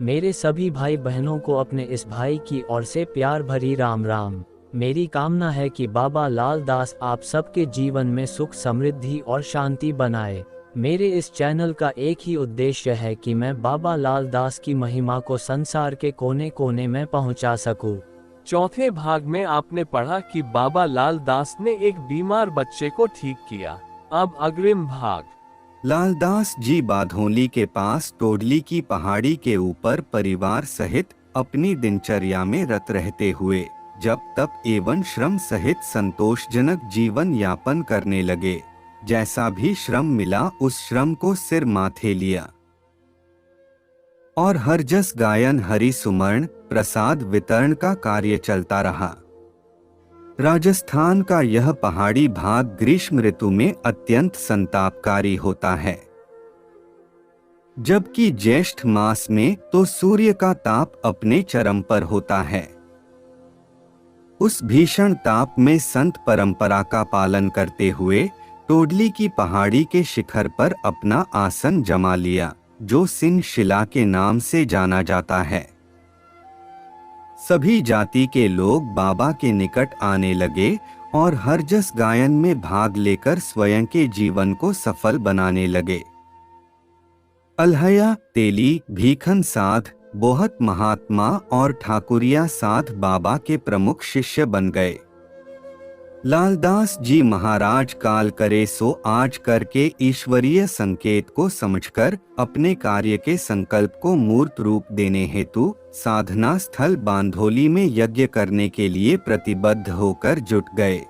मेरे सभी भाई बहनों को अपने इस भाई की ओर से प्यार भरी राम राम। मेरी कामना है कि बाबा लाल दास आप सबके जीवन में सुख समृद्धि और शांति बनाए। मेरे इस चैनल का एक ही उद्देश्य है कि मैं बाबा लाल दास की महिमा को संसार के कोने कोने में पहुंचा सकूं। चौथे भाग में आपने पढ़ा कि बाबा लाल दास ने एक बीमार बच्चे को ठीक किया। अब अग्रिम भाग। लालदास जी बाधोली के पास टोडली की पहाड़ी के ऊपर परिवार सहित अपनी दिनचर्या में रत रहते हुए जप तप एवं श्रम सहित संतोषजनक जीवन यापन करने लगे। जैसा भी श्रम मिला उस श्रम को सिर माथे लिया और हरजस गायन हरि सुमरण प्रसाद वितरण का कार्य चलता रहा। राजस्थान का यह पहाड़ी भाग ग्रीष्म ऋतु में अत्यंत संतापकारी होता है, जबकि ज्येष्ठ मास में तो सूर्य का ताप अपने चरम पर होता है। उस भीषण ताप में संत परंपरा का पालन करते हुए टोडली की पहाड़ी के शिखर पर अपना आसन जमा लिया, जो सिन शिला के नाम से जाना जाता है। सभी जाति के लोग बाबा के निकट आने लगे और हरजस गायन में भाग लेकर स्वयं के जीवन को सफल बनाने लगे। अल्हैया, तेली, भीखन साध, बोहत महात्मा और ठाकुरिया साध बाबा के प्रमुख शिष्य बन गए। लालदास जी महाराज काल करे सो आज करके ईश्वरीय संकेत को समझकर अपने कार्य के संकल्प को मूर्त रूप देने हेतु साधना स्थल बांधोली में यज्ञ करने के लिए प्रतिबद्ध होकर जुट गए।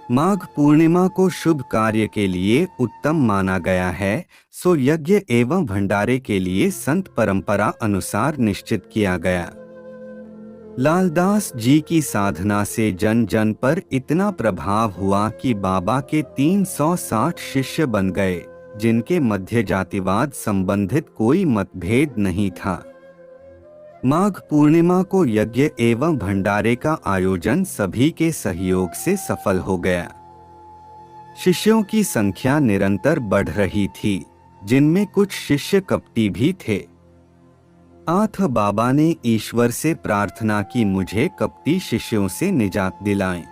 माघ पूर्णिमा को शुभ कार्य के लिए उत्तम माना गया है, सो यज्ञ एवं भंडारे के लिए संत परंपरा अनुसार निश्चित किया गया। लालदास जी की साधना से जन जन पर इतना प्रभाव हुआ कि बाबा के 360 शिष्य बन गए, जिनके मध्य जातिवाद संबंधित कोई मतभेद नहीं था। माघ पूर्णिमा को यज्ञ एवं भंडारे का आयोजन सभी के सहयोग से सफल हो गया। शिष्यों की संख्या निरंतर बढ़ रही थी, जिनमें कुछ शिष्य कपटी भी थे। आठ बाबा ने ईश्वर से प्रार्थना की मुझे कपटी शिष्यों से निजात दिलाएं।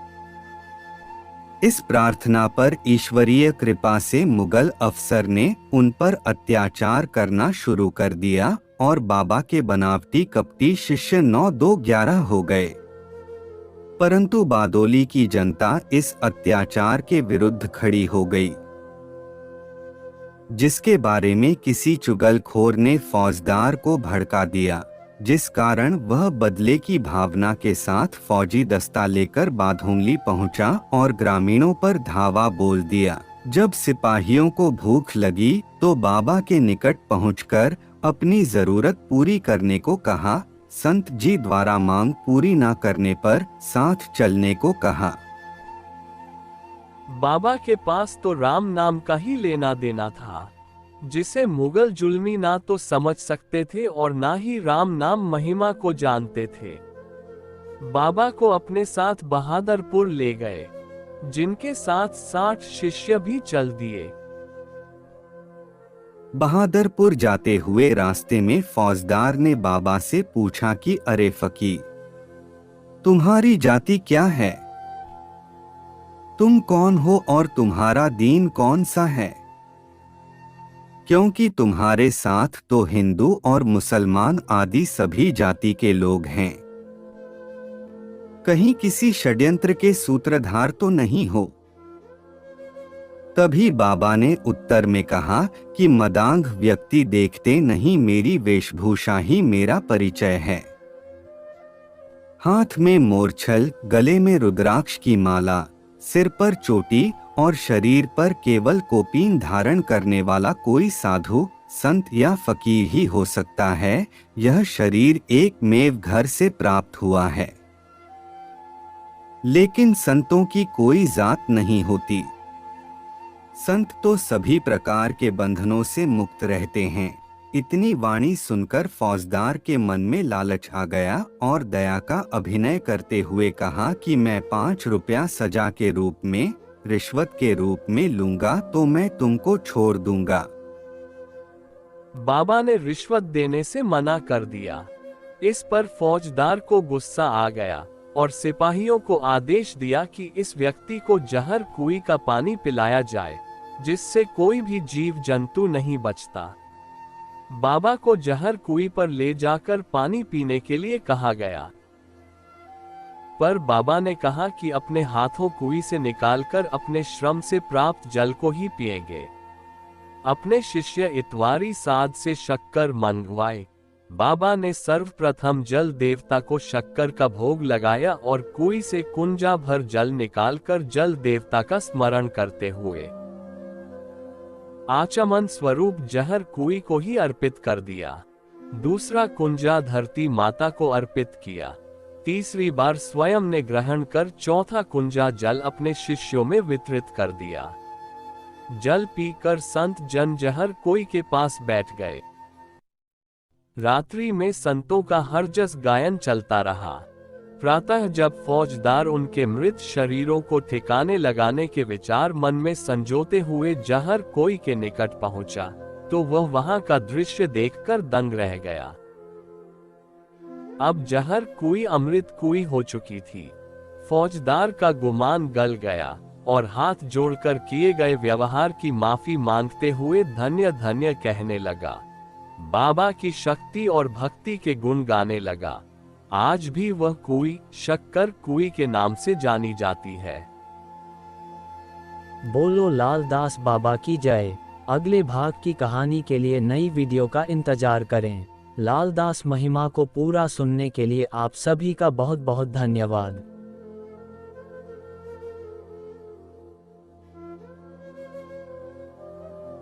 इस प्रार्थना पर ईश्वरीय कृपा से मुगल अफसर ने उन पर अत्याचार करना शुरू कर दिया और बाबा के बनावटी कपटी शिष्य 9-2-11 हो गए। परंतु बादोली की जनता इस अत्याचार के विरुद्ध खड़ी हो गई, जिसके बारे में किसी चुगलखोर ने फौजदार को भड़का दिया, जिस कारण वह बदले की भावना के साथ फौजी दस्ता लेकर बाधोली पहुंचा और ग्रामीणों पर धावा बोल दिया। जब सिपाहियों को भूख लगी तो बाबा के निकट पहुंचकर अपनी जरूरत पूरी करने को कहा। संत जी द्वारा मांग पूरी न करने पर साथ चलने को कहा। बाबा के पास तो राम नाम का ही लेना देना था, जिसे मुगल जुल्मी ना तो समझ सकते थे और ना ही राम नाम महिमा को जानते थे। बाबा को अपने साथ बहादुरपुर ले गए, जिनके साथ 60 शिष्य भी चल दिए। बहादुरपुर जाते हुए रास्ते में फौजदार ने बाबा से पूछा कि अरे फकीर, तुम्हारी जाति क्या है? तुम कौन हो और तुम्हारा दीन कौन सा है? क्योंकि तुम्हारे साथ तो हिंदू और मुसलमान आदि सभी जाति के लोग हैं। कहीं किसी षड्यंत्र के सूत्रधार तो नहीं हो? तभी बाबा ने उत्तर में कहा कि मदांग व्यक्ति देखते नहीं, मेरी वेशभूषा ही मेरा परिचय है। हाथ में मोरछल, गले में रुद्राक्ष की माला, सिर पर चोटी और शरीर पर केवल कोपीन धारण करने वाला कोई साधु, संत या फकीर ही हो सकता है। यह शरीर एकमेव घर से प्राप्त हुआ है, लेकिन संतों की कोई जात नहीं होती। संत तो सभी प्रकार के बंधनों से मुक्त रहते हैं। इतनी वाणी सुनकर फौजदार के मन में लालच आ गया और दया का अभिनय करते हुए कहा कि मैं 5 रुपया सजा के रूप में, रिश्वत के रूप में लूंगा तो मैं तुमको छोड़ दूंगा। बाबा ने रिश्वत देने से मना कर दिया। इस पर फौजदार को गुस्सा आ गया और सिपाहियों को आदेश दिया कि इस व्यक्ति को जहर कुएं का पानी पिलाया जाए, जिससे कोई भी जीव जंतु नहीं बचता। बाबा को जहर कुएं पर ले जाकर पानी पीने के लिए कहा गया, पर बाबा ने कहा कि अपने हाथों कुएं से निकालकर अपने श्रम से प्राप्त जल को ही पिएंगे। अपने शिष्य इतवारी साध से शक्कर मंगवाए। बाबा ने सर्वप्रथम जल देवता को शक्कर का भोग लगाया और कुएं से कुंजा भर जल निकालकर जल देवता का स्मरण करते हुए आचमन स्वरूप जहर कुएं को ही अर्पित कर दिया। दूसरा कुंजा धरती माता को अर्पित किया। तीसरी बार स्वयं ने ग्रहण कर चौथा कुंजा जल अपने शिष्यों में वितरित कर दिया। जल पीकर संत जन जहर कुएं के पास बैठ गए। रात्रि में संतों का हरजस गायन चलता रहा। प्रातः जब फौजदार उनके मृत शरीरों को ठिकाने लगाने के विचार मन में संजोते हुए जहर कुएं के निकट पहुंचा, तो वह वहां का दृश्य देखकर दंग रह गया। अब जहर कुएं अमृत कुएं हो चुकी थी। फौजदार का गुमान गल गया और हाथ जोड़कर किए गए व्यवहार की माफी मांगते हुए धन्य धन्य कहने लगा। बाबा की शक्ति और भक्ति के गुण गाने लगा। आज भी वह कुएं शक्कर कुएं के नाम से जानी जाती है। बोलो लाल दास बाबा की जय। अगले भाग की कहानी के लिए नई वीडियो का इंतजार करें। लाल दास महिमा को पूरा सुनने के लिए आप सभी का बहुत बहुत धन्यवाद।